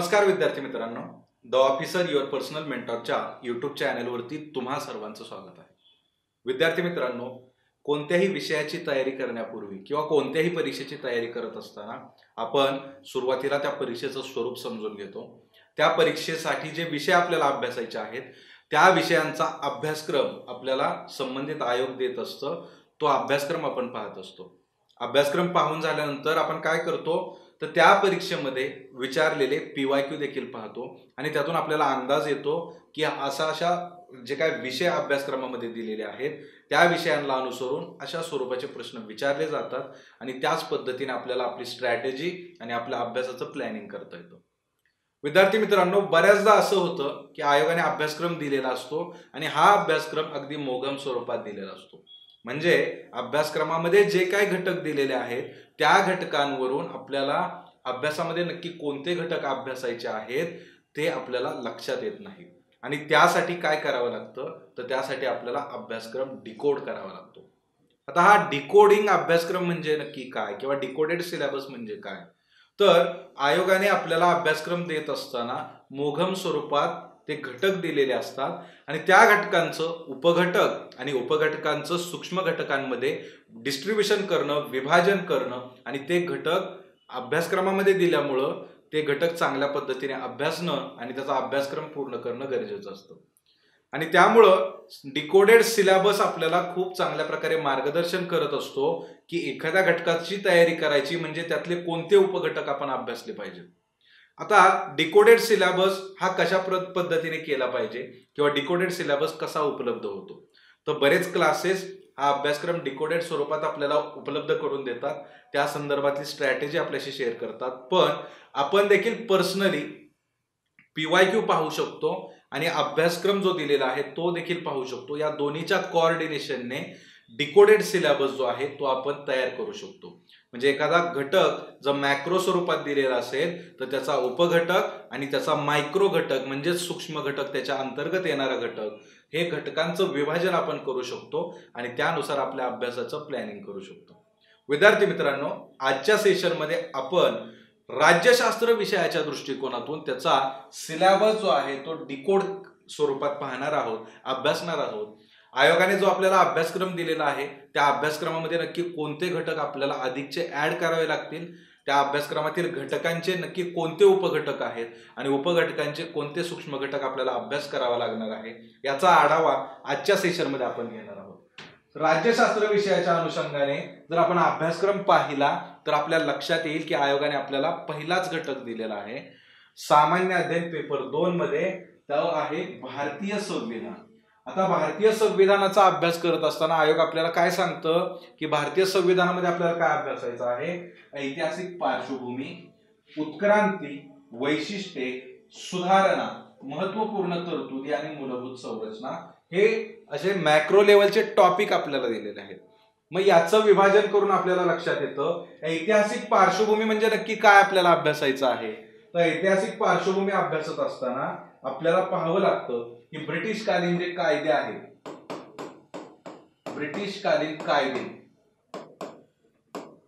नमस्कार विद्यार्थी मित्रांनो, द ऑफिसर युअर पर्सनल मेंटॉरच्या यूट्यूब चॅनलवरती तुम्हा सर्वांचं स्वागत आहे. विद्यार्थी मित्रांनो, कोणत्याही विषयाची तयारी करण्यापूर्वी किंवा कोणत्याही परीक्षेची तयारी करत असताना आपण सुरुवातीला त्या परीक्षेचं स्वरूप समजून घेतो. त्या परीक्षेसाठी जे विषय आपल्याला अभ्यासायचे आहेत त्या विषयांचा अभ्यासक्रम आपल्याला संबंधित आयोग देत असतं. तो अभ्यासक्रम आपण पाहत असतो. अभ्यासक्रम पाहून झाल्यानंतर आपण काय करतो तर त्या परीक्षेमध्ये विचारलेले PYQ देखील पाहतो आणि त्यातून आपल्याला अंदाज येतो की अशा जे काय विषय अभ्यासक्रमामध्ये दिलेले आहेत त्या विषयांना अनुसरून अशा स्वरूपाचे प्रश्न विचारले जातात आणि त्याच पद्धतीने आपल्याला आपली स्ट्रॅटेजी आणि आपल्या अभ्यासाचं प्लॅनिंग करता येतं. विद्यार्थी मित्रांनो, बऱ्याचदा असं होतं की आयोगाने अभ्यासक्रम दिलेला असतो आणि हा अभ्यासक्रम अगदी मोघम स्वरूपात दिलेला असतो. म्हणजे अभ्यासक्रमामध्ये जे काही घटक दिलेले आहेत त्या घटकांवरून आपल्याला अभ्यासामध्ये नक्की कोणते घटक अभ्यासायचे आहेत ते आपल्याला लक्षात येत नाही आणि त्यासाठी काय करावं लागतं तर त्यासाठी आपल्याला अभ्यासक्रम डिकोड करावा लागतो. आता हा डिकोडिंग अभ्यासक्रम म्हणजे नक्की काय किंवा डिकोडेड सिलेबस म्हणजे काय, तर आयोगाने आपल्याला अभ्यासक्रम देत असताना मोघम स्वरूपात ते घटक दिलेले असतात आणि त्या घटकांचं उपघटक आणि उपघटकांचं सूक्ष्म घटकांमध्ये डिस्ट्रीब्युशन करणं, विभाजन करणं आणि ते घटक अभ्यासक्रमामध्ये दिल्यामुळं ते घटक चांगल्या पद्धतीने अभ्यासणं आणि त्याचा अभ्यासक्रम पूर्ण करणं गरजेचं असतं. आणि त्यामुळं डिकोडेड सिलेबस आपल्याला खूप चांगल्या प्रकारे मार्गदर्शन करत असतो की एखाद्या घटकाची तयारी करायची म्हणजे त्यातले कोणते उपघटक आपण अभ्यासले पाहिजे. आता डिकोडेड सिलेबस हा कशा पद्धतीने केला पाहिजे किंवा डिकोडेड सिलेबस कसा उपलब्ध होतो, तर बरेच क्लासेस हा अभ्यासक्रम डिकोडेड स्वरूपात आपल्याला उपलब्ध करून देतात. त्या संदर्भातली स्ट्रॅटेजी आपल्याशी शेअर करतात. पण आपण देखील पर्सनली PYQ पाहू शकतो आणि अभ्यासक्रम जो दिलेला आहे तो देखील पाहू शकतो. या दोन्हीच्या कोऑर्डिनेशनने डिकोडेड सिलेबस जो आहे तो आपण तयार करू शकतो. म्हणजे एखादा घटक जर मॅक्रो स्वरूपात दिलेला असेल तर त्याचा उपघटक आणि त्याचा मायक्रो घटक म्हणजे सूक्ष्म घटक, त्याच्या अंतर्गत येणारा घटक, हे घटकांचं विभाजन आपण करू शकतो आणि त्यानुसार आपल्या अभ्यासाचं प्लॅनिंग करू शकतो. विद्यार्थी मित्रांनो, आजच्या सेशनमध्ये आपण राज्यशास्त्र विषयाच्या दृष्टिकोनातून त्याचा सिलेबस जो आहे तो डिकोड स्वरूपात पाहणार आहोत, अभ्यासणार आहोत. आयोगाने जो आपल्याला अभ्यासक्रम दिलेला आहे त्या अभ्यासक्रमामध्ये नक्की कोणते घटक आपल्याला अधिकचे ऍड करावे लागतील, त्या अभ्यासक्रमातील घटकांचे नक्की कोणते उपघटक आहेत आणि उपघटकांचे कोणते सूक्ष्म घटक आपल्याला अभ्यास करावा लागणार आहे, याचा आढावा आजच्या सेशनमध्ये आपण घेणार आहोत. राज्यशास्त्र विषयाच्या अनुषंगाने जर आपण अभ्यासक्रम पाहिला तर आपल्याला लक्षात येईल की आयोगाने आपल्याला पहिलाच घटक दिलेला आहे सामान्य अध्ययन पेपर 2 मध्ये, तो आहे भारतीय संविधान. आता भारतीय संविधानाचा अभ्यास करत असताना आयोग आपल्याला काय सांगतं की भारतीय संविधानामध्ये आपल्याला काय अभ्यासायचं आहे, ऐतिहासिक पार्श्वभूमी, उत्क्रांती, वैशिष्ट्ये, सुधारणा, महत्वपूर्ण तरतुदी आणि मूलभूत संरचना, हे असे मॅक्रो लेवलचे टॉपिक आपल्याला दिलेले आहेत. मग याचं विभाजन करून आपल्याला लक्षात येतं ऐतिहासिक पार्श्वभूमी म्हणजे नक्की काय आपल्याला अभ्यासायचं आहे. तर ऐतिहासिक पार्श्वभूमी अभ्यासत असताना आपल्याला पाहावं लागतं की ब्रिटिश कालीन जे कायदे आहेत, ब्रिटिश कालीन कायदे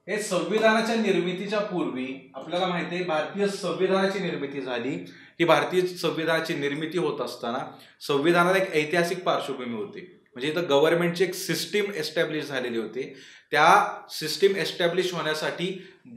हे संविधानाच्या निर्मितीच्या पूर्वी आपल्याला माहिती आहे भारतीय संविधानाची निर्मिती झाली. ही भारतीय संविधानाची निर्मिती होत असताना संविधानाला एक ऐतिहासिक पार्श्वभूमी होती. म्हणजे इथं गव्हर्नमेंटची एक सिस्टीम एस्टॅब्लिश झालेली होती. त्या सिस्टीम एस्टॅब्लिश होण्यासाठी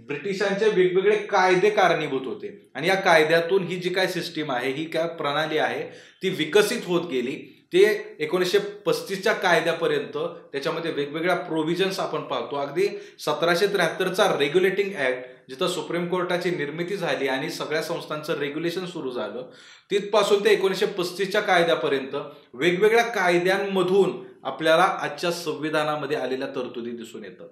ब्रिटिशांचे वेगवेगळे कायदे कारणीभूत होते आणि या कायद्यातून ही जी काय सिस्टीम आहे, ही काय प्रणाली आहे ती विकसित होत गेली. ते 1935च्या कायद्यापर्यंत त्याच्यामध्ये वेगवेगळ्या प्रोव्हिजन्स आपण पाहतो. अगदी 1773चा रेग्युलेटिंग ऍक्ट जिथं सुप्रीम कोर्टाची निर्मिती झाली आणि सगळ्या संस्थांचं रेग्युलेशन सुरू झालं, तिथपासून ते 1935च्या कायद्यापर्यंत वेगवेगळ्या कायद्यांमधून आपल्याला आजच्या संविधानामध्ये आलेल्या तरतुदी दिसून येतात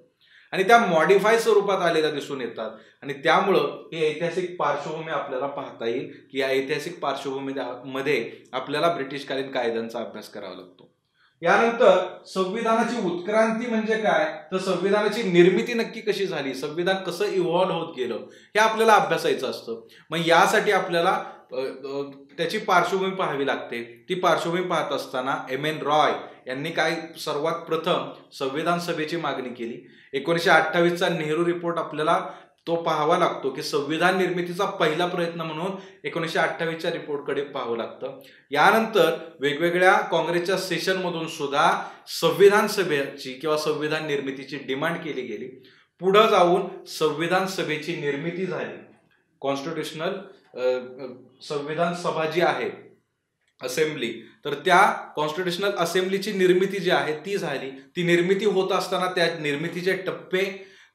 आणि त्या मॉडिफाय स्वरूपात आलेल्या दिसून येतात आणि त्यामुळं ही ऐतिहासिक पार्श्वभूमी आपल्याला पाहता येईल की या ऐतिहासिक पार्श्वभूमीमध्ये आपल्याला ब्रिटिशकालीन कायद्यांचा अभ्यास करावा लागतो. यानंतर संविधानाची उत्क्रांती म्हणजे काय, तर संविधानाची निर्मिती नक्की कशी झाली, संविधान कसं इव्हॉल्व्ह होत गेलं हे आपल्याला अभ्यासायचं असतं. मग यासाठी आपल्याला त्याची पार्श्वभूमी पाहावी लागते. ती पार्श्वभूमी पाहत असताना M.N. रॉय यांनी काय सर्वात प्रथम संविधान सभेची मागणी केली. 1928चा नेहरू रिपोर्ट आपल्याला तो पाहावा लागतो की संविधान निर्मितीचा पहिला प्रयत्न म्हणून 1928च्या रिपोर्टकडे पाहावं लागतं. यानंतर वेगवेगळ्या काँग्रेसच्या सेशनमधून सुद्धा संविधान सभेची किंवा संविधान निर्मितीची डिमांड केली गेली. पुढे जाऊन संविधान सभेची निर्मिती झाली. कॉन्स्टिट्युशनल संविधान सभा जी आहे असेंब्ली, तर त्या कॉन्स्टिट्युशनल असेंब्लीची निर्मिती जी आहे ती झाली. ती निर्मिती होत असताना त्या निर्मितीचे टप्पे,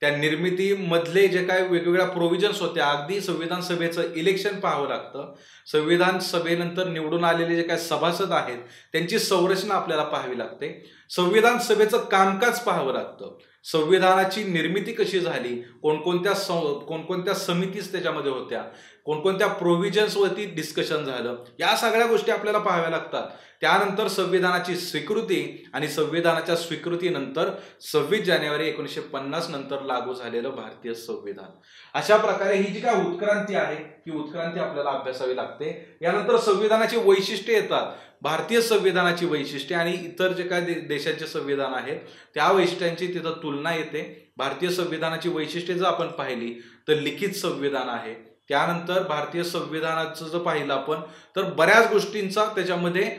त्या निर्मितीमधले जे काय वेगवेगळ्या प्रोव्हिजन्स होत्या, अगदी संविधान सभेचं इलेक्शन पाहावं लागतं. संविधान सभेनंतर निवडून आलेले जे काय सभासद आहेत त्यांची संरचना आपल्याला पाहावी लागते. संविधान सभेचं कामकाज पाहावं लागतं. संविधानाची निर्मिती कशी झाली, कोणकोणत्या समितीज त्याच्यामध्ये होत्या, कोणकोणत्या प्रोव्हिजन्सवरती डिस्कशन झालं, या सगळ्या गोष्टी आपल्याला पाहाव्या लागतात. त्यानंतर संविधानाची स्वीकृती आणि संविधानाच्या स्वीकृतीनंतर 26 जानेवारी 1950 नंतर लागू झालेलं भारतीय संविधान. अशा प्रकारे ही जी काय उत्क्रांती आहे ही उत्क्रांती आपल्याला अभ्यासावी लागते. यानंतर संविधानाची वैशिष्ट्ये येतात. भारतीय संविधानाची वैशिष्ट्ये आणि इतर जे काय देशांचे संविधान आहेत त्या वैशिष्ट्यांची तिथं तुलना येते. भारतीय संविधानाची वैशिष्ट्ये जर आपण पाहिली तर लिखित संविधान आहे. त्यानंतर भारतीय संविधानाचं जर पाहिलं आपण तर बऱ्याच गोष्टींचा त्याच्यामध्ये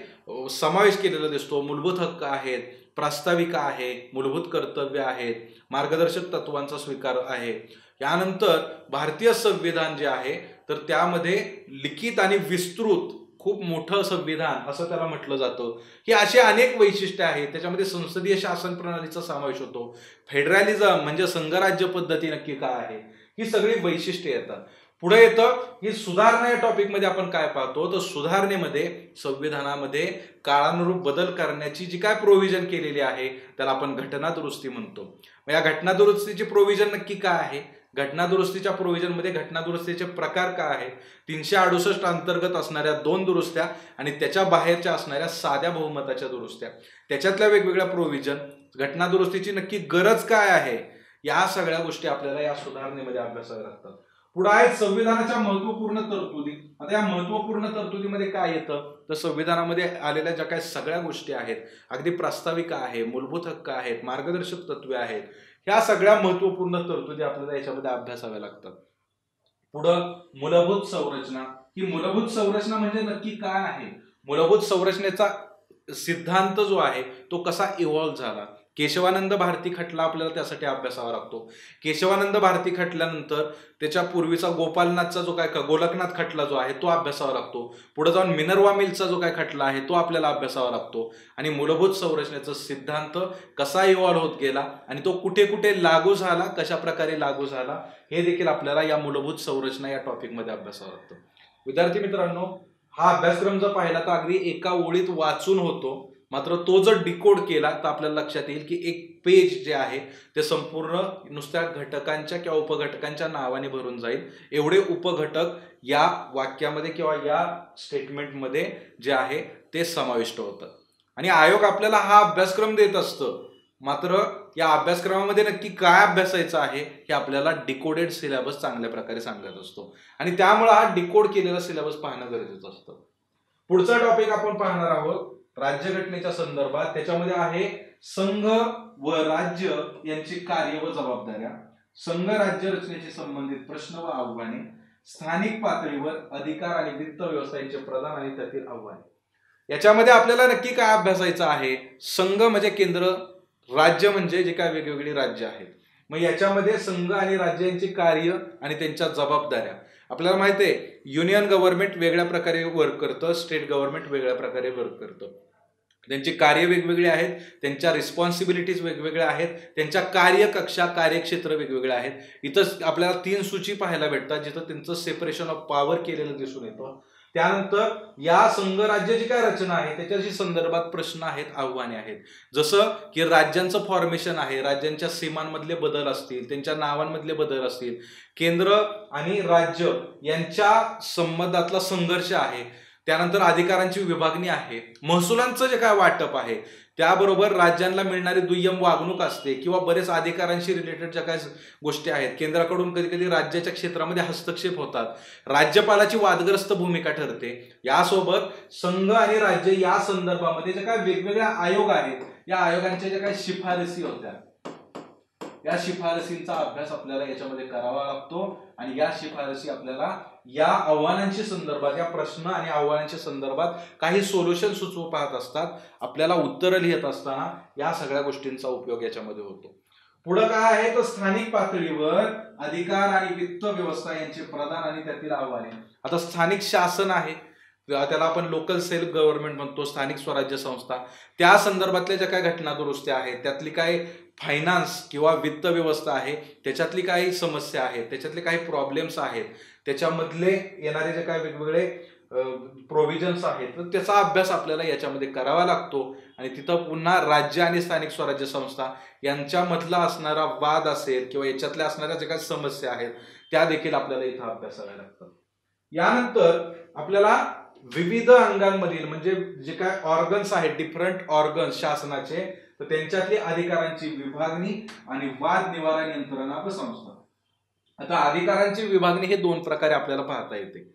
समावेश केलेला दिसतो. मूलभूत हक्क आहेत, प्रास्ताविका आहे, मूलभूत कर्तव्य आहेत, मार्गदर्शक तत्वांचा स्वीकार आहे. यानंतर भारतीय संविधान जे आहे तर त्यामध्ये लिखित आणि विस्तृत खूप मोठं संविधान असं त्याला म्हटलं जातं. ही अशी अनेक वैशिष्ट्ये आहेत. त्याच्यामध्ये संसदीय शासन प्रणालीचा समावेश होतो. फेडरलिझम म्हणजे संघराज्य पद्धती नक्की काय आहे, ही सगळी वैशिष्ट्ये येतात. पुढे येतं ही सुधारणा या टॉपिकमध्ये आपण काय पाहतो तर सुधारणेमध्ये संविधानामध्ये काळानुरूप बदल करण्याची जी काय प्रोव्हिजन केलेली आहे त्याला आपण घटना दुरुस्ती म्हणतो. या घटना दुरुस्तीची प्रोव्हिजन नक्की काय आहे, घटना दुरुस्तीच्या प्रोव्हिजन मध्ये घटना दुरुस्तीचे प्रकार काय आहेत, 368 अंतर्गत असणाऱ्या 2 दुरुस्त्या आणि त्याच्या बाहेरच्या असणाऱ्या साध्या बहुमताच्या दुरुस्त्या, त्याच्यातल्या वेगवेगळ्या प्रोव्हिजन, घटना दुरुस्तीची नक्की गरज काय आहे, या सगळ्या गोष्टी आपल्याला या सुधारणेमध्ये अभ्यासाव्या लागतात. पुढे आहेत संविधानाच्या महत्वपूर्ण तरतुदी. आता या महत्वपूर्ण तरतुदीमध्ये काय येतं तर संविधानामध्ये आलेल्या ज्या काही सगळ्या गोष्टी आहेत, अगदी प्रास्ताविका आहे, मूलभूत हक्क आहेत, मार्गदर्शक तत्वे आहेत, ह्या सगळ्या महत्वपूर्ण तरतुदी आपल्याला याच्यामध्ये अभ्यासाव्या लागतात. पुढं मूलभूत संरचना. ही मूलभूत संरचना म्हणजे नक्की काय आहे, मूलभूत संरचनेचा सिद्धांत जो आहे तो कसा इव्हॉल्व्ह झाला. केशवानंद भारती खटला आपल्याला त्यासाठी अभ्यासावा लागतो. केशवानंद भारती खटल्यानंतर त्याच्या पूर्वीचा गोपालनाथचा जो काय गोलकनाथ खटला जो आहे तो अभ्यासावा लागतो. पुढे जाऊन मिनर्वा मिलचा जो काय खटला आहे तो आपल्याला अभ्यासावा लागतो. आणि मूलभूत संरचनेचा सिद्धांत कसा इव्हॉल्व्ह होत गेला आणि तो कुठे कुठे लागू झाला, कशा प्रकारे लागू झाला, हे देखील आपल्याला या मूलभूत संरचना या टॉपिकमध्ये अभ्यासावं लागतं. विद्यार्थी मित्रांनो, हा अभ्यासक्रम जर पाहिला तर अगदी एका ओळीत वाचून होतो, मात्र तो जर डिकोड केला तर आपल्याला लक्षात येईल की एक पेज जे आहे ते संपूर्ण नुसत्या घटकांच्या किंवा उपघटकांच्या नावाने भरून जाईल. एवढे उपघटक या वाक्यामध्ये किंवा या स्टेटमेंटमध्ये जे आहे ते समाविष्ट होतात. आणि आयोग आपल्याला हा अभ्यासक्रम देत असतं, मात्र या अभ्यासक्रमामध्ये नक्की काय अभ्यासायचं आहे हे आपल्याला डिकोडेड सिलेबस चांगल्या प्रकारे सांगत असतो. आणि त्यामुळे हा डिकोड केलेला सिलेबस पाहणं गरजेचं असतं. पुढचा टॉपिक आपण पाहणार आहोत राज्यघटनेच्या संदर्भात. त्याच्यामध्ये आहे संघ व राज्य यांची कार्य व जबाबदाऱ्या, संघ राज्य रचनेशी संबंधित प्रश्न व आव्हाने, स्थानिक पातळीवर अधिकार आणि वित्त व्यवस्था यांचे प्रदान आणि त्यातील आव्हाने. याच्यामध्ये आपल्याला नक्की काय अभ्यासायचं आहे. संघ म्हणजे केंद्र, राज्य म्हणजे जे काय वेगवेगळी राज्य आहेत. मग याच्यामध्ये संघ आणि राज्य यांची कार्य आणि त्यांच्या जबाबदाऱ्या. आपल्याला माहिती आहे युनियन गव्हर्नमेंट वेगळ्या प्रकारे वर्क करतं, स्टेट गव्हर्नमेंट वेगळ्या प्रकारे वर्क करतं. त्यांची कार्य वेगवेगळी आहेत, त्यांच्या रिस्पॉन्सिबिलिटीज वेगवेगळ्या आहेत, त्यांच्या कार्यकक्षा कार्यक्षेत्र वेगवेगळे आहेत. इथं आपल्याला 3 सूची पाहायला भेटतात जिथं त्यांचं सेपरेशन ऑफ पॉवर केलेलं दिसून येतं. त्यानंतर या संघ राज्य जी काय रचना आहे त्याच्याशी संदर्भात प्रश्न आहेत, आव्हाने आहेत. जसं की राज्यांचं फॉर्मेशन आहे, राज्यांच्या सीमांमधले बदल असतील, त्यांच्या नावांमधले बदल असतील, केंद्र आणि राज्य यांच्या संबंधातला संघर्ष आहे, त्यानंतर अधिकारांची विभागणी आहे, महसुलांचं जे काय वाटप आहे, त्याबरोबर राज्यांना मिळणारी दुय्यम वागणूक असते किंवा बरेच अधिकारांशी रिलेटेड ज्या काही गोष्टी आहेत, केंद्राकडून कधी कधी राज्याच्या क्षेत्रामध्ये हस्तक्षेप होतात, राज्यपालाची वादग्रस्त भूमिका ठरते. यासोबत संघ आणि राज्य या संदर्भामध्ये जे काही वेगवेगळे आयोग आहेत या आयोगांच्या ज्या काही शिफारसी होत्या या शिफारसींचा अभ्यास आपल्याला याच्यामध्ये करावा लागतो आणि या शिफारसी आपल्याला या आव्हानांच्या संदर्भात, या प्रश्न आणि आव्हानांच्या संदर्भात काही सोल्युशन सुचवू पाहत असतात. आपल्याला उत्तरं लिहित असताना या सगळ्या गोष्टींचा उपयोग याच्यामध्ये होतो. पुढे काय आहे तर स्थानिक पातळीवर अधिकार आणि वित्त व्यवस्था यांचे प्रदान आणि त्यातील आव्हाने. आता स्थानिक शासन आहे, त्याला आपण लोकल सेल्फ गव्हर्नमेंट म्हणतो, स्थानिक स्वराज्य संस्था, त्या संदर्भातल्या ज्या काही घटना दुरुस्त्या आहेत, त्यातली काही फायनान्स किंवा वित्त व्यवस्था आहे, त्याच्यातली काही समस्या आहेत, त्याच्यातले काही प्रॉब्लेम्स आहेत, त्याच्यामधले येणारे जे काही वेगवेगळे प्रोव्हिजन्स आहेत, तर त्याचा अभ्यास आपल्याला याच्यामध्ये करावा लागतो. आणि तिथं पुन्हा राज्य आणि स्थानिक स्वराज्य संस्था यांच्यामधला असणारा वाद असेल किंवा याच्यातल्या असणाऱ्या ज्या काही समस्या आहेत त्या देखील आपल्याला इथं अभ्यासाव्या लागतात. यानंतर आपल्याला विविध अंगांमधील म्हणजे जे काय ऑर्गन्स आहेत, डिफरंट ऑर्गन्स शासनाचे, तर त्यांच्यातली अधिकारांची विभागणी आणि वाद निवारण यंत्रणा व संस्था. आता अधिकारांची विभागणी हे दोन प्रकारे आपल्याला पाहता येते.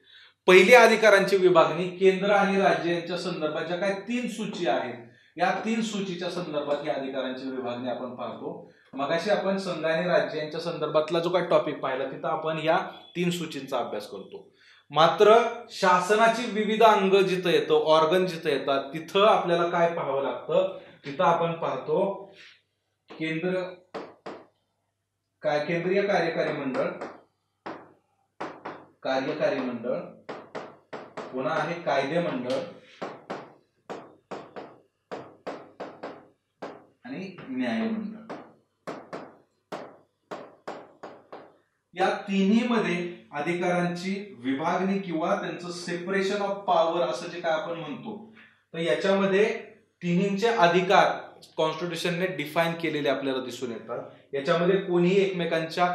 पहिली अधिकारांची विभागणी केंद्र आणि राज्य यांच्या संदर्भात ज्या काही 3 सूची आहेत, या 3 सूचीच्या संदर्भात ही अधिकारांची विभागणी आपण पाहतो. मगाशी आपण संघ आणि राज्य यांच्या संदर्भातला जो काही टॉपिक पाहिला तिथं आपण या 3 सूचींचा अभ्यास करतो. मात्र शासनाची विविध अंग जिथं येतं, ऑर्गन जिथं येतात, तिथं आपल्याला काय पाहावं लागतं, तिथं आपण पाहतो केंद्रीय कार्यकारी मंडळ, पुन्हा आहे कायदे मंडळ आणि न्यायमंडळ. या तिन्ही मध्ये अधिकारांची विभागणी किंवा त्यांचं सेपरेशन ऑफ पॉवर असं जे काय आपण म्हणतो, तर याच्यामध्ये तिन्हींचे अधिकार कॉन्स्टिट्यूशनने डिफाईन केलेले आपल्याला दिसून येतात. याच्यामध्ये कोणीही एकमेकांच्या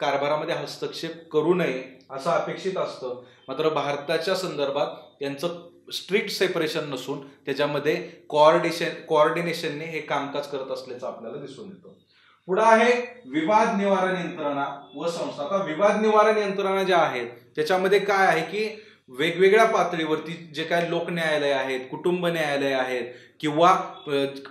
कारभारामध्ये हस्तक्षेप करू नये असं अपेक्षित असतं. मात्र भारताच्या संदर्भात त्यांचं स्ट्रिक्ट सेपरेशन नसून त्याच्यामध्ये कोऑर्डिनेशनने हे कामकाज करत असल्याचं आपल्याला दिसून येतं. पुढे आहे विवाद निवारण यंत्रणा व संस्था. आता विवाद निवारण यंत्रणा ज्या आहेत त्याच्यामध्ये काय आहे की वेगवेगळ्या पातळीवरती जे काही लोक न्यायालय आहेत, कुटुंब न्यायालय आहेत किंवा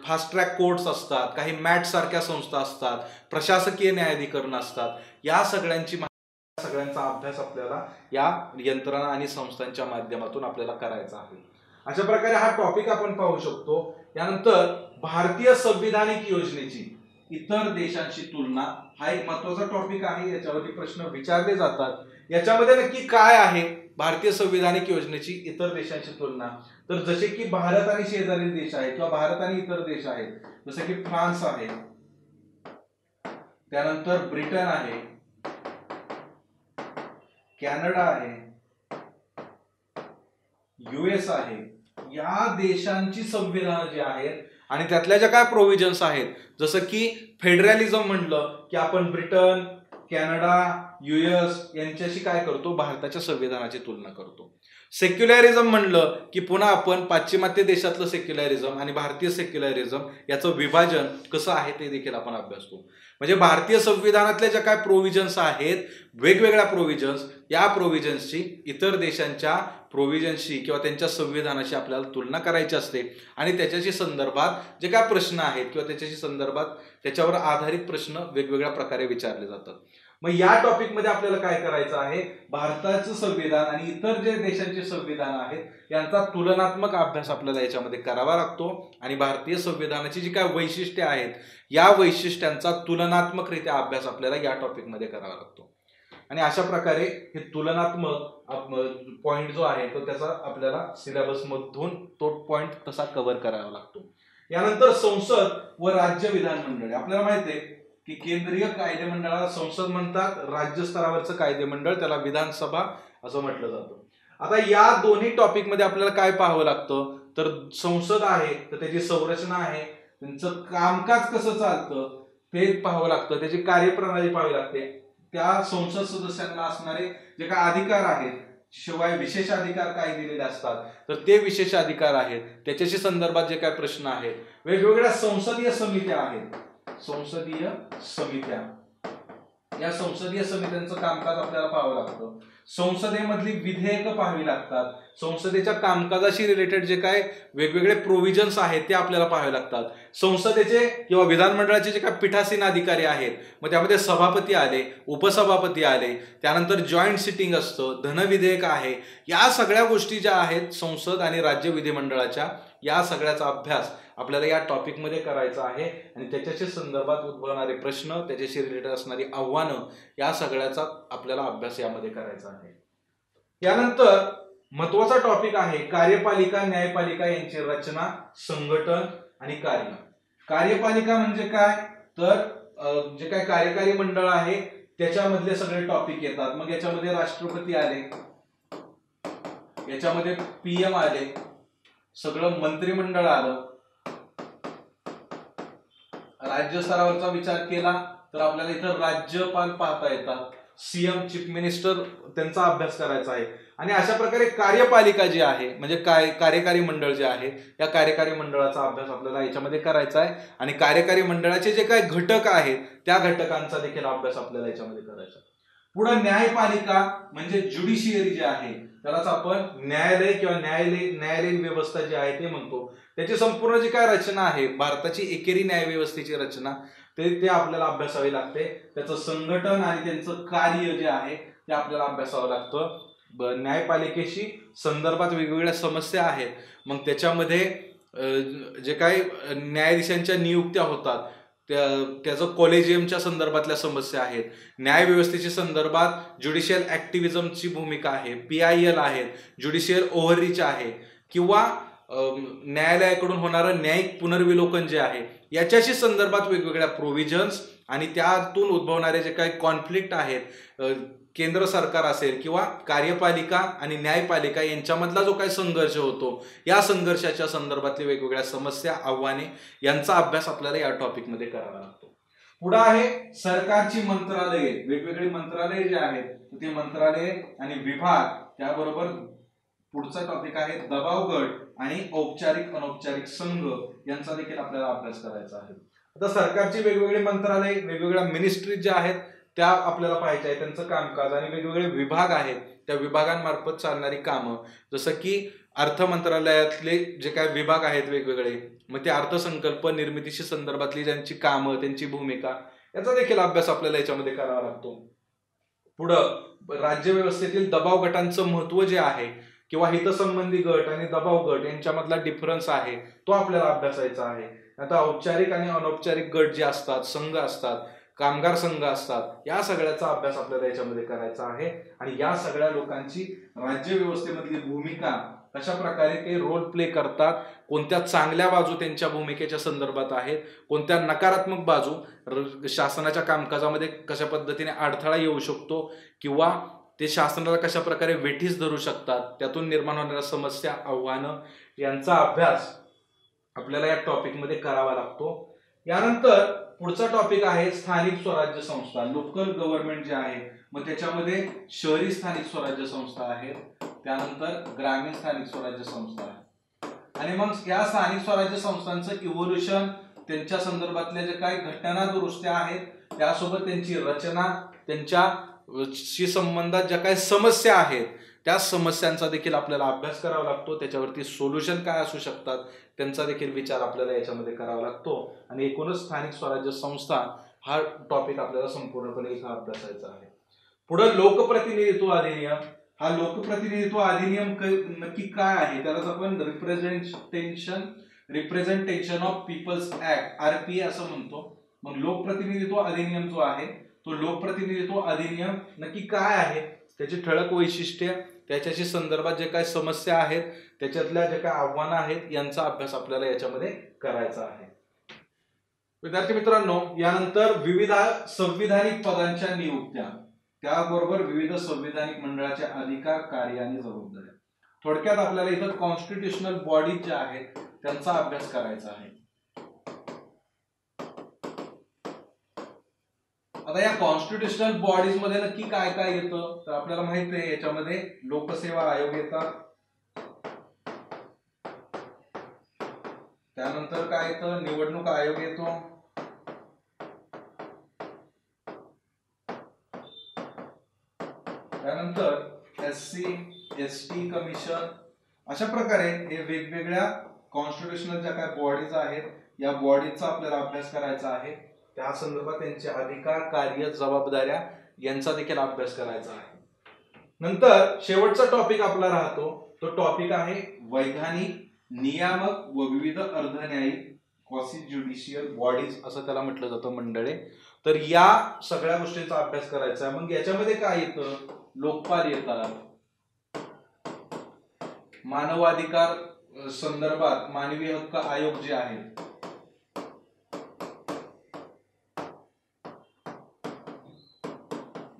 फास्ट ट्रॅक कोर्ट्स असतात, काही मॅट सारख्या संस्था असतात, प्रशासकीय न्यायाधिकरण असतात, या सगळ्यांचा अभ्यास आपल्याला या यंत्रणा आणि संस्थांच्या माध्यमातून आपल्याला करायचा आहे. अशा प्रकारे हा टॉपिक आपण पाहू शकतो. यानंतर भारतीय संविधानिक योजनेची इतर देशांशी तुलना हा एक महत्वाचा टॉपिक आहे. याच्यावरती प्रश्न विचारले जातात. याच्यामध्ये नक्की काय आहे भारतीय संविधानिक योजनेची इतर देशांची तुलना, तर जसे की भारत आणि शेजारील देश आहेत किंवा भारत आणि इतर देश आहेत, जसे की फ्रान्स आहे, त्यानंतर ब्रिटन आहे, कॅनडा आहे, US आहे, या देशांची संविधान जी आहेत आणि त्यातल्या ज्या काय प्रोव्हिजन्स आहेत, जसं की फेडरलिझम म्हणलं की आपण ब्रिटन, कॅनडा, US यांच्याशी काय करतो, भारताच्या संविधानाची तुलना करतो. सेक्युलरिझम म्हणलं की पुन्हा आपण पाश्चिमात्य देशातलं सेक्युलरिझम आणि भारतीय सेक्युलरिझम याचं विभाजन कसं आहे ते देखील आपण अभ्यासतो. म्हणजे भारतीय संविधानातल्या ज्या काय प्रोव्हिजन्स आहेत, वेगवेगळ्या प्रोव्हिजन्स, या प्रोव्हिजन्सची इतर देशांच्या प्रोव्हिजन्सशी किंवा त्यांच्या संविधानाशी आपल्याला तुलना करायची असते आणि त्याच्याशी संदर्भात जे काय प्रश्न आहेत किंवा त्याच्याशी संदर्भात त्याच्यावर आधारित प्रश्न वेगवेगळ्या प्रकारे विचारले जातात. मग या टॉपिक मध्ये आपल्याला काय करायचं आहे, भारताचं संविधान आणि इतर जे देशांचे संविधान आहेत यांचा तुलनात्मक अभ्यास आपल्याला याच्यामध्ये करावा लागतो आणि भारतीय संविधानाची जी काय वैशिष्ट्ये आहेत या वैशिष्ट्यांचा तुलनात्मकरित्या अभ्यास आपल्याला या टॉपिक मध्ये करावा लागतो. आणि अशा प्रकारे हे तुलनात्मक पॉइंट जो आहे तो त्याचा आपल्याला सिलेबस मधून तो पॉइंट तसा कव्हर करावा लागतो. यानंतर संसद व राज्य विधानमंडळ. आपल्याला माहिती आहे की केंद्रीय कायदे मंडळाला संसद म्हणतात, राज्य स्तरावरचं कायदे मंडळ त्याला विधानसभा असं म्हटलं जातं. आता या दोन्ही टॉपिक मध्ये आपल्याला काय पाहावं लागतं, तर संसद आहे तर त्याची संरचना आहे, त्यांचं कामकाज कसं चालतं ते पाहावं लागतं, त्याची कार्यप्रणाली पाहावी लागते, त्या संसद सदस्यांना असणारे जे काय अधिकार आहेत, शिवाय विशेष अधिकार काय दिलेले असतात तर ते विशेष अधिकार आहेत, त्याच्याशी संदर्भात जे काय प्रश्न आहेत, वेगवेगळ्या संसदीय समित्या आहेत, संसदीय समित्या या संसदीय समित्यांचं कामकाज आपल्याला पाहावं लागतं. संसदेमधली विधेयकं पाहावी लागतात. संसदेच्या कामकाजाशी रिलेटेड जे काय वेगवेगळे प्रोव्हिजन्स आहेत ते आपल्याला पाहावे लागतात. संसदेचे किंवा विधानमंडळाचे जे काय पीठासीन अधिकारी आहेत, मग त्यामध्ये सभापती आले, उपसभापती आले, त्यानंतर जॉईंट सिटिंग असतं, धनविधेयक आहे, या सगळ्या गोष्टी ज्या आहेत संसद आणि राज्य विधिमंडळाच्या, या सगळ्याचा अभ्यास आपल्याला या टॉपिकमध्ये करायचा आहे. आणि त्याच्याशी संदर्भात उद्भवणारे प्रश्न, त्याच्याशी रिलेटेड असणारी आव्हानं, या सगळ्याचा आपल्याला अभ्यास यामध्ये करायचा आहे. यानंतर महत्वाचा टॉपिक आहे कार्यपालिका न्यायपालिका यांची रचना, संघटन आणि कार्य. कार्यपालिका म्हणजे काय, तर जे काय कार्यकारी मंडळ आहे त्याच्यामधले सगळे टॉपिक येतात. मग याच्यामध्ये राष्ट्रपती आले, याच्यामध्ये PM आले, सगळं मंत्रिमंडळ आलं. राज्य स्तरावरचा विचार केला तर आपल्याला इथं राज्यपाल पाहता येतात, CM चीफ मिनिस्टर, त्यांचा अभ्यास करायचा आहे. आणि अशा प्रकारे कार्यपालिका जी आहे म्हणजे कार्यकारी मंडळ जे आहे, या कार्यकारी मंडळाचा अभ्यास आपल्याला याच्यामध्ये करायचा आहे. आणि कार्यकारी मंडळाचे जे काही घटक आहेत त्या घटकांचा देखील अभ्यास आपल्याला याच्यामध्ये करायचा आहे. पुढे न्यायपालिका म्हणजे ज्युडिशियरी जे आहे, त्यालाच आपण न्यायालय किंवा न्यायालयीन व्यवस्था जी आहे ते म्हणतो. त्याची संपूर्ण जी काय रचना आहे, भारताची एकेरी न्याय व्यवस्थेची रचना, ते आपल्याला अभ्यासावी लागते. त्याचं संघटन आणि त्यांचं कार्य जे आहे ते आपल्याला अभ्यासावं लागतं. न्यायपालिकेशी संदर्भात वेगवेगळ्या समस्या आहेत, मग त्याच्यामध्ये जे काही न्यायाधीशांच्या नियुक्त्या होतात त्याचं कॉलेजियमच्या संदर्भातल्या समस्या आहेत, न्याय व्यवस्थेच्या संदर्भात ज्युडिशियल ऍक्टिव्हिजमची भूमिका आहे, PIL आहेत, ज्युडिशियल ओव्हररीच आहे, किंवा न्यायालयाकडून होणारं न्यायिक पुनर्विलोकन जे आहे, याच्याशी संदर्भात वेगवेगळ्या प्रोव्हिजन्स आणि त्यातून उद्भवणारे जे काही कॉन्फ्लिक्ट आहेत, केंद्र सरकार असेल किंवा कार्यपालिका आणि न्यायपालिका यांच्यामधला जो काही संघर्ष होतो, या संघर्षाच्या संदर्भातल्या वेगवेगळ्या समस्या, आव्हाने यांचा अभ्यास आपल्याला या टॉपिकमध्ये करावा लागतो. पुढे आहे सरकारची मंत्रालये, वेगवेगळी मंत्रालये जे आहेत ते मंत्रालये आणि विभाग, त्याबरोबर पुढचा टॉपिक आहे दबाव गट आणि औपचारिक अनौपचारिक संघ यांचा देखील आपल्याला अभ्यास करायचा आहे. आता सरकारची वेगवेगळी मंत्रालय, वेगवेगळ्या मिनिस्ट्री ज्या आहेत त्या आपल्याला पाहायच्या आहे, त्यांचं कामकाज, आणि वेगवेगळे विभाग आहेत त्या विभागांमार्फत चालणारी कामं, जसं की अर्थ मंत्रालयातले जे काय विभाग आहेत वेगवेगळे, मग ते अर्थसंकल्प निर्मितीशी संदर्भातली ज्यांची कामं, त्यांची भूमिका, याचा देखील अभ्यास आपल्याला याच्यामध्ये करावा लागतो. पुढं राज्य व्यवस्थेतील दबाव गटांचं महत्व जे आहे किंवा हितसंबंधी गट आणि दबाव गट यांच्यामधला डिफरन्स आहे तो आपल्याला अभ्यासायचा आहे. आता औपचारिक आणि अनौपचारिक गट जे असतात, संघ असतात, कामगार संघ असतात, या सगळ्याचा अभ्यास आपल्याला याच्यामध्ये करायचा आहे. आणि या सगळ्या लोकांची राज्य व्यवस्थेमधली भूमिका कशा प्रकारे ते रोल प्ले करतात, कोणत्या चांगल्या बाजू त्यांच्या भूमिकेच्या संदर्भात आहेत, कोणत्या नकारात्मक बाजू शासनाच्या कामकाजामध्ये कशा पद्धतीने अडथळा येऊ शकतो किंवा ते शासनाला कशा प्रकारे वेठीस धरू शकतात, त्यातून निर्माण होणाऱ्या समस्या, आव्हानं यांचा अभ्यास आपल्याला या टॉपिकमध्ये करावा लागतो. यानंतर पुढचा टॉपिक आहे स्थानिक स्वराज्य संस्था, लोकल गव्हर्नमेंट जे आहे, मग त्याच्यामध्ये शहरी स्थानिक स्वराज्य संस्था आहेत, त्यानंतर ग्रामीण स्थानिक स्वराज्य संस्था आहे. आणि मग या स्थानिक स्वराज्य संस्थांचं इव्होल्युशन, त्यांच्या संदर्भातल्या जे काही घटना दुरुस्त्या आहेत त्यासोबत त्यांची रचना, त्यांच्याशी संबंधात ज्या काही समस्या आहेत त्या समस्यांचा देखील आपल्याला अभ्यास करावा लागतो. त्याच्यावरती सोल्युशन काय असू शकतात त्यांचा देखील विचार आपल्याला याच्यामध्ये करावा लागतो. आणि एकूणच स्थानिक स्वराज्य संस्था हा टॉपिक आपल्याला संपूर्णपणे इथं अभ्यासायचा आहे. पुढे लोकप्रतिनिधित्व अधिनियम. हा लोकप्रतिनिधित्व अधिनियम नक्की काय आहे, त्यालाच आपण representation of peoples act, RPA असं म्हणतो. मग लोकप्रतिनिधित्व अधिनियम जो आहे तो लोकप्रतिनिधित्व अधिनियम नक्की काय आहे, त्याची ठळक वैशिष्ट्ये, त्याच्याशी संदर्भात जे काही समस्या आहेत, त्याच्यातल्या जे काही आव्हानं आहेत यांचा अभ्यास आपल्याला याच्यामध्ये करायचा आहे. विद्यार्थी मित्रांनो, यानंतर विविध संविधानिक पदांच्या नियुक्त्या, त्याबरोबर विविध संविधानिक मंडळाचे अधिकार, कार्य आणि जबाबदाऱ्या. थोडक्यात आपल्याला इथं कॉन्स्टिट्यूशनल बॉडी ज्या आहेत त्यांचा अभ्यास करायचा आहे. आता या कॉन्स्टिट्यूशनल बॉडीज मध्ये नक्की काय काय येतं तर आपल्याला माहिती आहे, याच्यामध्ये लोकसेवा आयोग येतात, त्यानंतर काय येतं, निवडणूक आयोग येतो, त्यानंतर SC ST कमिशन, अशा प्रकारे हे वेगवेगळ्या कॉन्स्टिट्यूशनल ज्या काय बॉडीज आहेत या बॉडीचा आपल्याला अभ्यास करायचा आहे. त्या संदर्भात त्यांचे अधिकार, कार्य, जबाबदाऱ्या यांचा देखील अभ्यास करायचा आहे. नंतर शेवटचा टॉपिक आपला राहतो, तो टॉपिक आहे वैधानिक, नियामक व विविध अर्धन्यायिक क्वासी ज्युडिशियल बॉडीज असं त्याला म्हटलं जातं मंडळे. तर या सगळ्या गोष्टींचा अभ्यास करायचा आहे. मग याच्यामध्ये काय येतं? लोकपाल येतात, मानवाधिकार संदर्भात मानवी हक्क आयोग जे आहेत,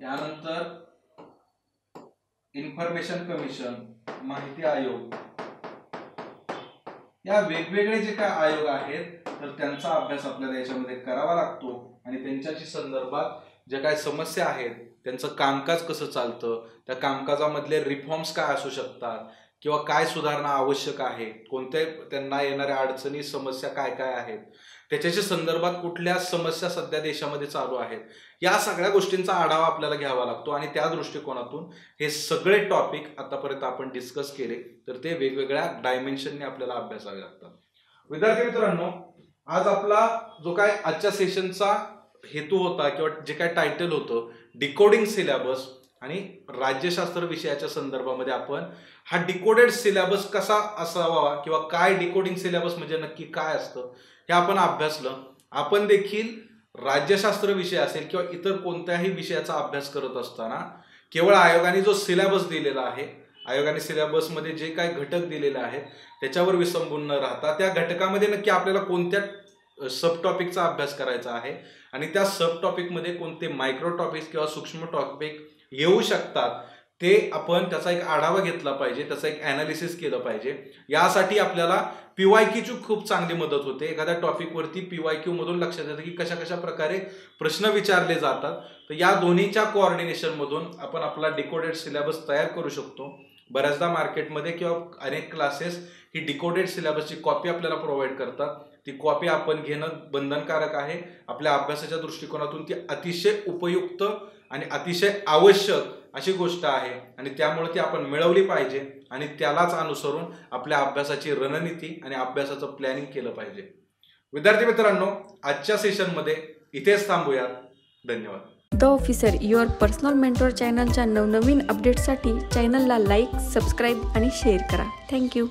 यानंतर इन्फॉर्मेशन कमिशन, माहिती आयोग, या वेगवेगळे जे काय आयोग आहेत तर त्यांचा अभ्यास आपल्याला याच्यामध्ये करावा लागतो आणि त्यांच्याशी संदर्भात ज्या काय समस्या आहेत, त्यांचं कामकाज कसं चालतं, त्या कामकाजामधले रिफॉर्म्स काय असू शकतात किंवा काय सुधारणा आवश्यक आहे, कोणत्या त्यांना येणाऱ्या अडचणी, समस्या काय काय आहेत, त्याच्याशी संदर्भात कुठल्या समस्या सध्या देशामध्ये चालू आहेत, या सगळ्या गोष्टींचा आढावा आपल्याला घ्यावा लागतो. आणि त्या दृष्टिकोनातून हे सगळे टॉपिक आतापर्यंत आपण डिस्कस केले तर ते वेगवेगळ्या डायमेन्शनने आपल्याला अभ्यासावे लागतात. विद्यार्थी मित्रांनो, आज आपला जो काय आजच्या सेशनचा हेतू होता किंवा जे काय टायटल होतं, डिकोडिंग सिलेबस आणि राज्यशास्त्र विषयाच्या संदर्भामध्ये आपण हा डिकोडेड सिलेबस कसा असावा किंवा काय डिकोडिंग सिलेबस म्हणजे नक्की काय असतं हे आपण अभ्यासलं. आपण देखील राज्यशास्त्र विषय असेल किंवा इतर कोणत्याही विषयाचा अभ्यास करत असताना केवळ आयोगाने जो सिलेबस दिलेला आहे, आयोगाने सिलेबसमध्ये जे काही घटक दिलेले आहेत त्याच्यावर विसंबून न राहता त्या घटकामध्ये नक्की आपल्याला कोणत्या सब टॉपिकचा अभ्यास करायचा आहे आणि त्या सब टॉपिकमध्ये कोणते मायक्रो टॉपिक्स किंवा सूक्ष्म टॉपिक येऊ शकतात ते आपण त्याचा एक आढावा घेतला पाहिजे, त्याचा एक ॲनालिसिस केलं पाहिजे. यासाठी आपल्याला PYQ खूप चांगली मदत होते. एखाद्या टॉपिकवरती PYQ मधून लक्षात येतं की कशा कशा प्रकारे प्रश्न विचारले जातात. तर या दोन्हीच्या कोऑर्डिनेशन मधून आपण आपला डिकोडेड सिलेबस तयार करू शकतो. बऱ्याचदा मार्केटमध्ये किंवा अनेक क्लासेस ही डिकोडेड सिलेबसची कॉपी आपल्याला प्रोव्हाइड करतात. ती कॉपी आपण घेणं बंधनकारक आहे. आपल्या अभ्यासाच्या दृष्टिकोनातून ती अतिशय उपयुक्त आणि अतिशय आवश्यक अशी गोष्ट आहे आणि त्यामुळे ती आपण मिळवली पाहिजे आणि त्यालाच अनुसरून आपल्या अभ्यासाची रणनीती आणि अभ्यासाचं प्लॅनिंग केलं पाहिजे. विद्यार्थी मित्रांनो, आजच्या सेशनमध्ये इथेच थांबूया. धन्यवाद. The officer your personal mentor चॅनलच्या नवनवीन अपडेट्ससाठी चॅनलला लाईक, सबस्क्राईब आणि शेअर करा. थँक्यू.